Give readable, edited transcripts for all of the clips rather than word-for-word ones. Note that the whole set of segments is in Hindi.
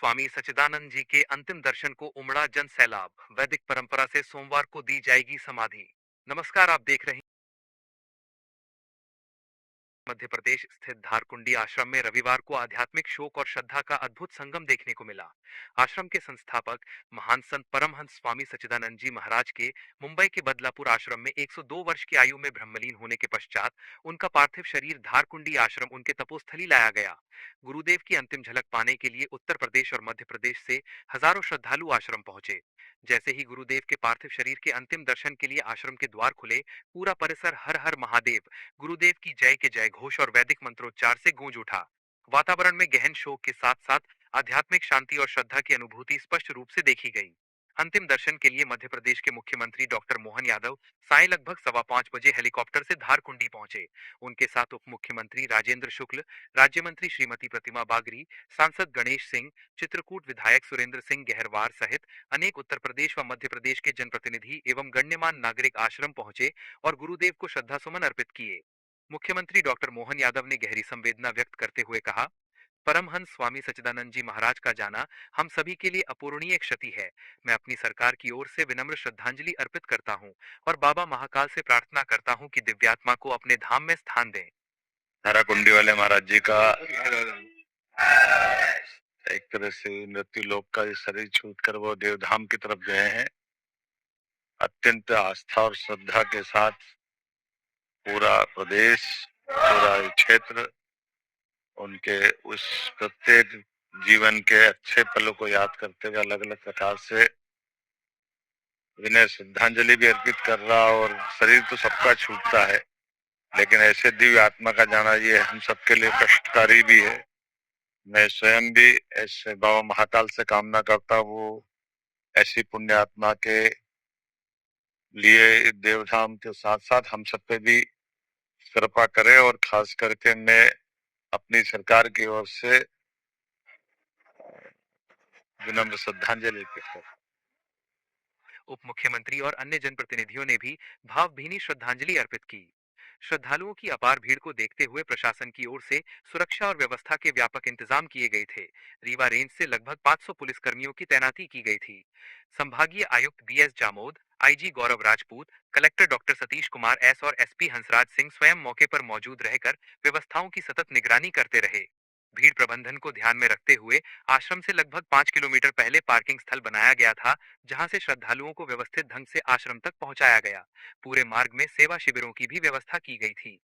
स्वामी सच्चिदानंद जी के अंतिम दर्शन को उमड़ा जन सैलाब। वैदिक परंपरा से सोमवार को दी जाएगी समाधि। नमस्कार, आप देख रहे हैं मध्य प्रदेश स्थित धारकुंडी आश्रम में रविवार को आध्यात्मिक शोक और श्रद्धा का अद्भुत संगम देखने को मिला। आश्रम के संस्थापक महान संत परमहंस स्वामी सच्चिदानंद जी महाराज के मुंबई के बदलापुर आश्रम में 102 वर्ष की आयु में ब्रह्मलीन होने के पश्चात उनका पार्थिव शरीर धारकुंडी आश्रम उनके तपोस्थली लाया गया। गुरुदेव की अंतिम झलक पाने के लिए उत्तर प्रदेश और मध्य प्रदेश से हजारों श्रद्धालु आश्रम पहुंचे। जैसे ही गुरुदेव के पार्थिव शरीर के अंतिम दर्शन के लिए आश्रम के द्वार खुले, पूरा परिसर हर हर महादेव, गुरुदेव की जय के जय घोष और वैदिक मंत्रोच्चार से गूंज उठा। वातावरण में गहन शोक के साथ साथ आध्यात्मिक शांति और श्रद्धा की अनुभूति स्पष्ट रूप से देखी गई। अंतिम दर्शन के लिए मध्य प्रदेश के मुख्यमंत्री डॉक्टर मोहन यादव साय लगभग 5:15 बजे हेलीकॉप्टर से धारकुंडी पहुंचे। उनके साथ उप मुख्यमंत्री राजेंद्र शुक्ल, राज्य मंत्री श्रीमती प्रतिमा बागरी, सांसद गणेश सिंह, चित्रकूट विधायक सुरेंद्र सिंह गहरवार सहित अनेक उत्तर प्रदेश व मध्य प्रदेश के जनप्रतिनिधि एवं गण्यमान्य नागरिक आश्रम पहुंचे और गुरुदेव को श्रद्धासुमन अर्पित किए। मुख्यमंत्री डॉक्टर मोहन यादव ने गहरी संवेदना व्यक्त करते हुए कहा, परमहंस स्वामी सच्चिदानंद जी महाराज का जाना हम सभी के लिए अपूरणीय क्षति है। मैं अपनी सरकार की ओर से विनम्र श्रद्धांजलि अर्पित करता हूं और बाबा महाकाल से प्रार्थना करता हूं कि दिव्यात्मा को अपने धाम में स्थान दें। धाराकुंडी वाले महाराज जी का एक तरह से मृत्यु लोक का शरीर छूटकर वो देवधाम की तरफ गए हैं। अत्यंत आस्था और श्रद्धा के साथ पूरा प्रदेश, पूरा क्षेत्र उनके उस प्रत्येक जीवन के अच्छे पलों को याद करते हुए अलग अलग प्रकार से विनय श्रद्धांजलि भी अर्पित कर रहा। और शरीर तो सबका छूटता है, लेकिन ऐसे दिव्य आत्मा का जाना ये हम सबके लिए कष्टकारी भी है। मैं स्वयं भी ऐसे बाबा महाकाल से कामना करता हूँ वो ऐसी पुण्य आत्मा के लिए देवधाम के साथ साथ हम सब पे भी कृपा करे। और खास करके मैं अपनी सरकार की ओर से विनम्र श्रद्धांजलि अर्पित करता हूं। उप मुख्यमंत्री और अन्य जनप्रतिनिधियों ने भी भावभीनी श्रद्धांजलि अर्पित की। श्रद्धालुओं की अपार भीड़ को देखते हुए प्रशासन की ओर से सुरक्षा और व्यवस्था के व्यापक इंतजाम किए गए थे। रीवा रेंज से लगभग 500 पुलिसकर्मियों की तैनाती की गई थी। संभागीय आयुक्त BS Jamod, IG Gaurav Rajput, collector doctor Satish Kumar S और एसपी हंसराज सिंह स्वयं मौके पर मौजूद रहकर व्यवस्थाओं की सतत निगरानी करते रहे। भीड़ प्रबंधन को ध्यान में रखते हुए आश्रम से लगभग 5 किलोमीटर पहले पार्किंग स्थल बनाया गया था, जहां से श्रद्धालुओं को व्यवस्थित ढंग से आश्रम तक पहुंचाया गया। पूरे मार्ग में सेवा शिविरों की भी व्यवस्था की गई थी।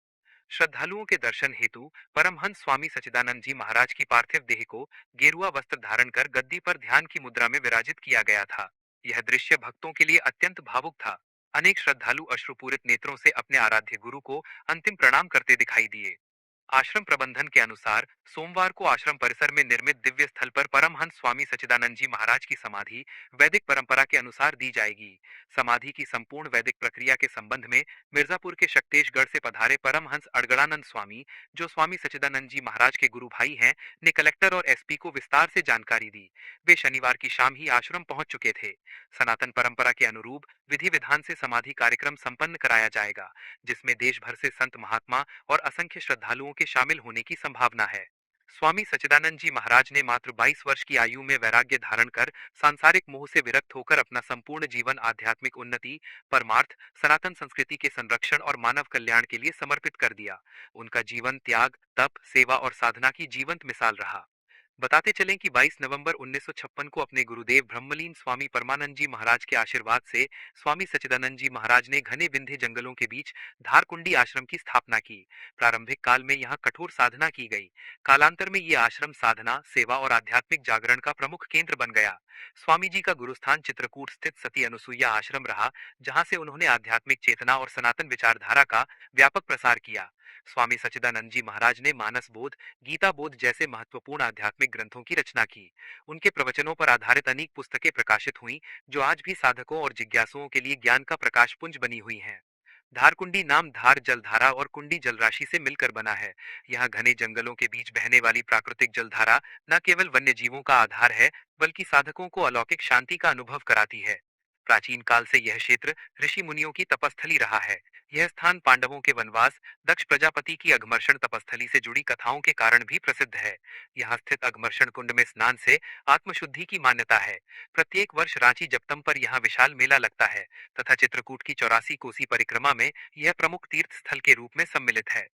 श्रद्धालुओं के दर्शन हेतु परमहंस स्वामी सच्चिदानंद जी महाराज की पार्थिव देह को गेरुआ वस्त्र धारण कर गद्दी पर ध्यान की मुद्रा में विराजित किया गया था। यह दृश्य भक्तों के लिए अत्यंत भावुक था। अनेक श्रद्धालु अश्रुपूरित नेत्रों से अपने आराध्य गुरु को अंतिम प्रणाम करते दिखाई दिए। आश्रम प्रबंधन के अनुसार सोमवार को आश्रम परिसर में निर्मित दिव्य स्थल पर परमहंस स्वामी सच्चिदानंद जी महाराज की समाधि वैदिक परंपरा के अनुसार दी जाएगी। समाधि की संपूर्ण वैदिक प्रक्रिया के संबंध में मिर्जापुर के शक्तेशगढ़ से पधारे परमहंस अड़गड़ानंद स्वामी, जो स्वामी सच्चिदानंद जी महाराज के गुरु भाई हैं, ने कलेक्टर और एसपी को विस्तार से जानकारी दी। वे शनिवार की शाम ही आश्रम पहुंच चुके थे। सनातन परंपरा के अनुरूप विधि विधान से समाधि कार्यक्रम संपन्न कराया जाएगा, जिसमें देश भर से संत महात्मा और असंख्य श्रद्धालुओं के शामिल होने की संभावना है। स्वामी सच्चिदानंद जी महाराज ने मात्र 22 वर्ष की आयु में वैराग्य धारण कर सांसारिक मोह से विरक्त होकर अपना संपूर्ण जीवन आध्यात्मिक उन्नति, परमार्थ, सनातन संस्कृति के संरक्षण और मानव कल्याण के लिए समर्पित कर दिया। उनका जीवन त्याग, तप, सेवा और साधना की जीवंत मिसाल रहा। बताते चलें कि 22 नवंबर 1956 को अपने गुरुदेव ब्रह्मलीन स्वामी परमानंद जी महाराज के आशीर्वाद से स्वामी सच्चिदानंद जी महाराज ने घने विंध्य जंगलों के बीच धारकुंडी आश्रम की स्थापना की। प्रारंभिक काल में यहाँ कठोर साधना की गई। कालांतर में ये आश्रम साधना, सेवा और आध्यात्मिक जागरण का प्रमुख केंद्र बन गया। स्वामी जी का गुरुस्थान चित्रकूट स्थित सती अनुसुईया आश्रम रहा, जहाँ से उन्होंने आध्यात्मिक चेतना और सनातन विचारधारा का व्यापक प्रसार किया। स्वामी सच्चिदानंद जी महाराज ने मानस बोध, गीता बोध जैसे महत्वपूर्ण आध्यात्मिक ग्रंथों की रचना की। उनके प्रवचनों पर आधारित अनेक पुस्तकें प्रकाशित हुईं, जो आज भी साधकों और जिज्ञासुओं के लिए ज्ञान का प्रकाश पुंज बनी हुई हैं। धारकुंडी नाम धार जलधारा और कुंडी जलराशि से मिलकर बना है। यहाँ घने जंगलों के बीच बहने वाली प्राकृतिक जलधारा न केवल वन्य जीवों का आधार है, बल्कि साधकों को अलौकिक शांति का अनुभव कराती है। प्राचीन काल से यह क्षेत्र ऋषि मुनियों की तपस्थली रहा है। यह स्थान पांडवों के वनवास, दक्ष प्रजापति की अघमर्षण तपस्थली से जुड़ी कथाओं के कारण भी प्रसिद्ध है। यहाँ स्थित अघमर्षण कुंड में स्नान से आत्मशुद्धि की मान्यता है। प्रत्येक वर्ष रांची जपतम पर यहाँ विशाल मेला लगता है तथा चित्रकूट की 84 कोसी परिक्रमा में यह प्रमुख तीर्थ स्थल के रूप में सम्मिलित है।